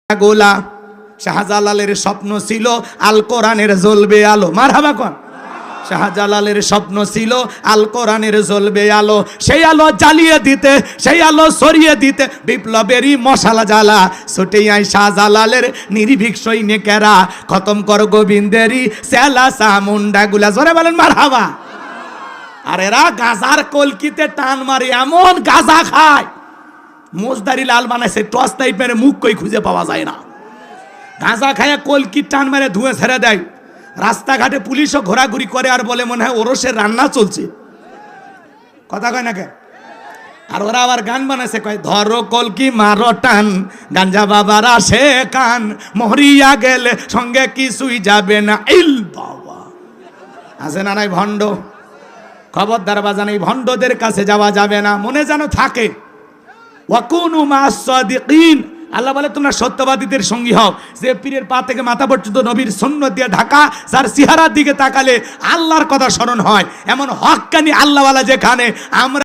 গোলা শাহজালালের স্বপ্ন ছিল আল কোরআনের জ্বলবে আলো। মারহাবা কোন? শাহজালালের স্বপ্ন ছিল আল কোরআনের জ্বলবে আলো, সেই আলো জ্বালিয়ে দিতে, সেই আলো সরিয়ে দিতে বিপ্লবেরই মশালা জ্বালা ছুটে আই শাহজালালের নির্ভীক সৈনিকেরা, খতম কর গোবিন্দেরই সেলা সামুন্ডা গুলা। জোরে বলেন মারহাবা। আর এরা গাজার কলকিতে টান মারে, এমন গাজা খায় মোজদারি লাল বানাইছে, টর্চ লাইট মেরে মুখ কই খুঁজে পাওয়া যায় না। গাঁজা খায়া কলকি টান মেরে ধুয়ে ছেড়ে দেয়। রাস্তাঘাটে পুলিশও ঘোরাঘুরি করে আর বলে মনে হয় ওরসের রান্না চলছে। কথা কয় না কে? আর ওরা আবার গান বানাইছে, কয় ধরো কলকি মারো টান, গাঞ্জা বাবার আসে কান, মরিয়া গেলে সঙ্গে কিছুই যাবে না। ইল বাবা, আছে না নাই ভণ্ড? খবরদার বাজান, এই ভণ্ডদের কাছে যাওয়া যাবে না, মনে যেন থাকে। ওয়াকুনু মাস সাদিকিন, আল্লাহ বলে তোমরা সত্যবাদীদের সঙ্গী হও। যে পীরের পা থেকে মাথা পর্যন্ত নবীর সুন্নাত দিয়ে ঢাকা, যার চেহারার দিকে তাকালে আল্লাহর কথা স্মরণ হয়, এমন হক্কানি আল্লাহওয়ালা যেখানে আমরা